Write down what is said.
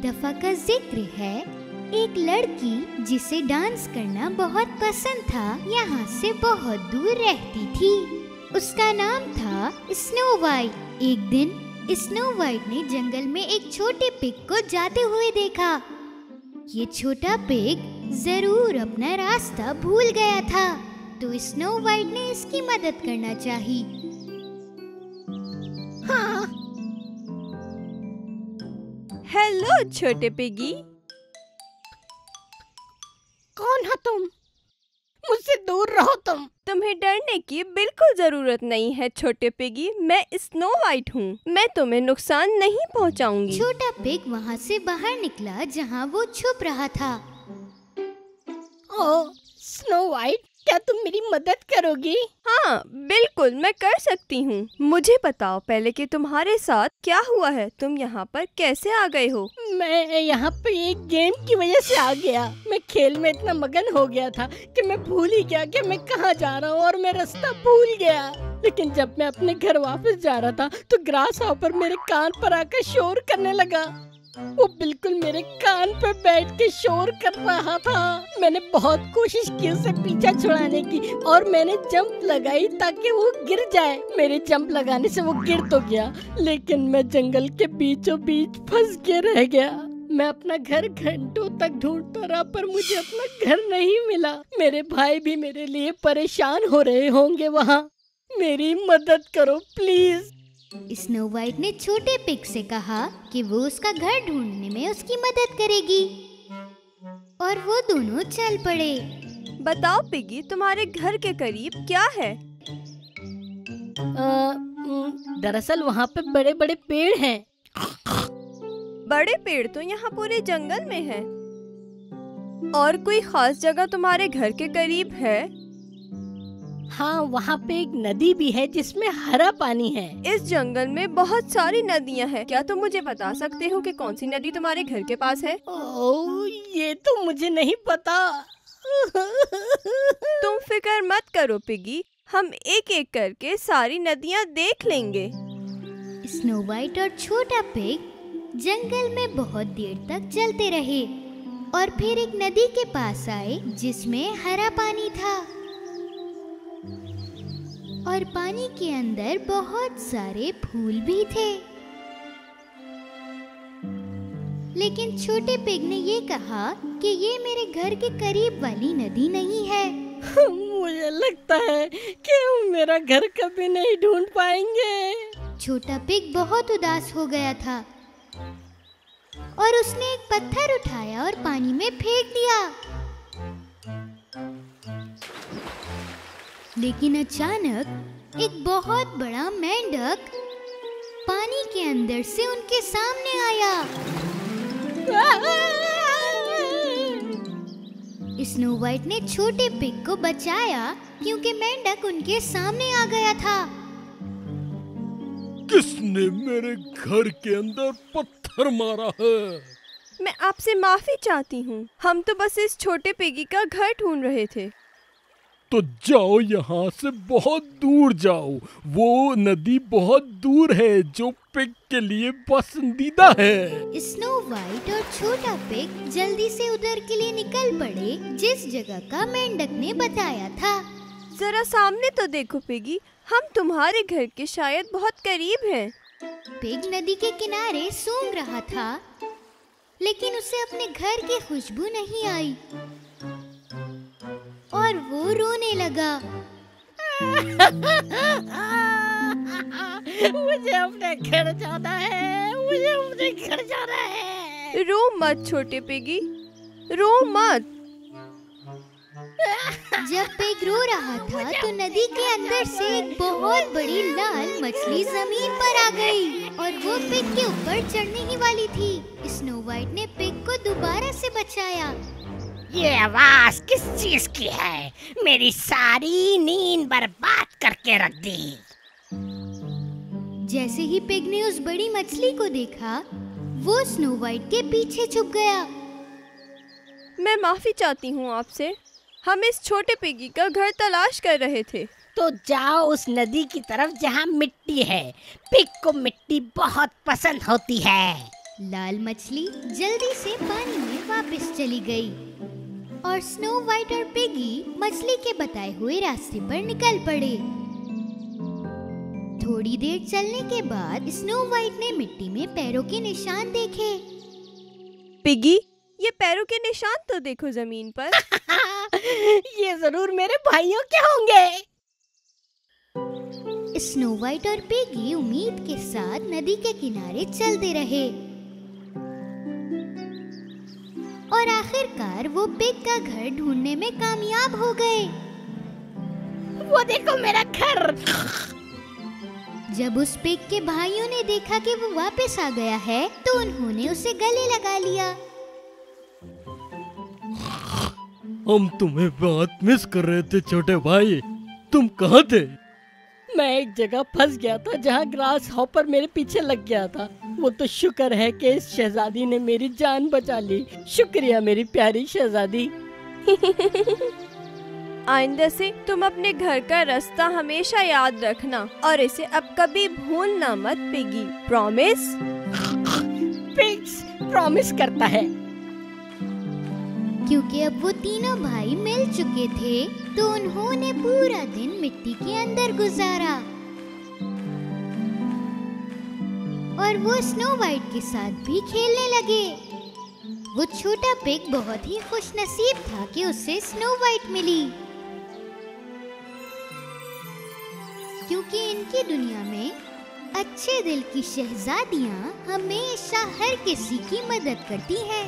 दफा का जिक्र है। एक लड़की जिसे डांस करना बहुत पसंद था यहाँ से बहुत दूर रहती थी। उसका नाम था स्नो वाइट। एक दिन स्नो वाइट ने जंगल में एक छोटे पिग को जाते हुए देखा। ये छोटा पिग जरूर अपना रास्ता भूल गया था, तो स्नो वाइट ने इसकी मदद करना चाही। हाँ। हेलो छोटे पिगी। कौन हो तुम? मुझसे दूर रहो तुम। तुम्हें डरने की बिल्कुल जरूरत नहीं है छोटे पिगी। मैं स्नो वाइट हूँ। मैं तुम्हें नुकसान नहीं पहुँचाऊंगी। छोटा पिग वहाँ से बाहर निकला जहाँ वो छुप रहा था। ओह स्नो वाइट, क्या तुम मेरी मदद करोगी? हाँ बिल्कुल, मैं कर सकती हूँ। मुझे बताओ पहले कि तुम्हारे साथ क्या हुआ है। तुम यहाँ पर कैसे आ गए हो? मैं यहाँ पे एक गेम की वजह से आ गया। मैं खेल में इतना मगन हो गया था कि मैं भूल ही गया कि मैं कहाँ जा रहा हूँ और मैं रास्ता भूल गया। लेकिन जब मैं अपने घर वापस जा रहा था तो ग्रास हॉपर मेरे कान पर आकर शोर करने लगा। वो बिल्कुल मेरे कान पर बैठ के शोर कर रहा था। मैंने बहुत कोशिश की उसे पीछा छुड़ाने की और मैंने जंप लगाई ताकि वो गिर जाए। मेरे जंप लगाने से वो गिर तो गया, लेकिन मैं जंगल के बीचों बीच फंस के रह गया। मैं अपना घर घंटों तक ढूंढता रहा पर मुझे अपना घर नहीं मिला। मेरे भाई भी मेरे लिए परेशान हो रहे होंगे वहाँ। मेरी मदद करो प्लीज। स्नो वाइट ने छोटे पिग से कहा कि वो उसका घर ढूंढने में उसकी मदद करेगी और वो दोनों चल पड़े। बताओ पिगी, तुम्हारे घर के करीब क्या है? दरअसल वहाँ पे बड़े बड़े पेड़ हैं। बड़े पेड़ तो यहाँ पूरे जंगल में है। और कोई खास जगह तुम्हारे घर के करीब है? हाँ, वहाँ पे एक नदी भी है जिसमें हरा पानी है। इस जंगल में बहुत सारी नदियाँ हैं। क्या तुम मुझे बता सकते हो कि कौन सी नदी तुम्हारे घर के पास है? ओह, ये तो मुझे नहीं पता। तुम फिक्र मत करो पिगी, हम एक एक करके सारी नदियाँ देख लेंगे। स्नो वाइट और छोटा पिग जंगल में बहुत देर तक चलते रहे और फिर एक नदी के पास आए जिसमें हरा पानी था और पानी के अंदर बहुत सारे फूल भी थे। लेकिन छोटे पिग ने ये कहा कि ये मेरे घर के करीब वाली नदी नहीं है। मुझे लगता है कि हम मेरा घर कभी नहीं ढूंढ पाएंगे। छोटा पिग बहुत उदास हो गया था और उसने एक पत्थर उठाया और पानी में फेंक दिया। लेकिन अचानक एक बहुत बड़ा मेंढक पानी के अंदर से उनके सामने आया। स्नो वाइट ने छोटे पिग को बचाया क्योंकि मेंढक उनके सामने आ गया था। किसने मेरे घर के अंदर पत्थर मारा है? मैं आपसे माफी चाहती हूँ। हम तो बस इस छोटे पिगी का घर ढूंढ रहे थे। तो जाओ यहाँ से बहुत दूर जाओ। वो नदी बहुत दूर है जो पिग के लिए पसंदीदा है। स्नो वाइट और छोटा पिग जल्दी से उधर के लिए निकल पड़े जिस जगह का मेंढक ने बताया था। जरा सामने तो देखो पिगी, हम तुम्हारे घर के शायद बहुत करीब हैं। पिग नदी के किनारे सूंघ रहा था, लेकिन उसे अपने घर की खुशबू नहीं आई और वो रोने लगा। मुझे अपने घर जाना है, मुझे अपने घर जाना है। रो मत छोटे पिगी, रो मत। जब पिग रो रहा था तो नदी के अंदर से एक बहुत बड़ी लाल मछली जमीन पर आ गई और वो पिग के ऊपर चढ़ने ही वाली थी। स्नो वाइट ने पिग को दोबारा से बचाया। ये आवाज किस चीज की है? मेरी सारी नींद बर्बाद करके रख दी। जैसे ही पिग ने उस बड़ी मछली को देखा, वो स्नो वाइट के पीछे छुप गया। मैं माफी चाहती हूँ आपसे। हम इस छोटे पिगी का घर तलाश कर रहे थे। तो जाओ उस नदी की तरफ जहाँ मिट्टी है। पिग को मिट्टी बहुत पसंद होती है। लाल मछली जल्दी से पानी में वापस चली गई और स्नो वाइट और पिगी मछली के बताए हुए रास्ते पर निकल पड़े। थोड़ी देर चलने के बाद स्नो वाइट ने मिट्टी में पैरों के निशान देखे। पिगी, ये पैरों के निशान तो देखो जमीन पर। ये जरूर मेरे भाइयों के होंगे। स्नो वाइट और पिगी उम्मीद के साथ नदी के किनारे चलते रहे और आखिरकार वो पिग का घर ढूंढने में कामयाब हो गए। वो देखो मेरा घर। जब उस पिग के भाइयों ने देखा कि वो वापस आ गया है तो उन्होंने उसे गले लगा लिया। हम तुम्हें बहुत मिस कर रहे थे छोटे भाई, तुम कहाँ थे? मैं एक जगह फंस गया था जहाँ ग्रास हॉपर मेरे पीछे लग गया था। वो तो शुक्र है कि इस शहजादी ने मेरी जान बचा ली। शुक्रिया मेरी प्यारी शहजादी। आइंदा से तुम अपने घर का रास्ता हमेशा याद रखना और इसे अब कभी भूलना मत पिगी। प्रॉमिस? पिग्स प्रॉमिस करता है। क्योंकि अब वो तीनों भाई मिल चुके थे तो उन्होंने पूरा दिन मिट्टी के अंदर गुजारा और वो स्नो वाइट के साथ भी खेलने लगे। वो छोटा पिग बहुत ही खुशनसीब था कि उसे स्नो वाइट मिली, क्योंकि इनकी दुनिया में अच्छे दिल की शहजादियाँ हमेशा हर किसी की मदद करती हैं।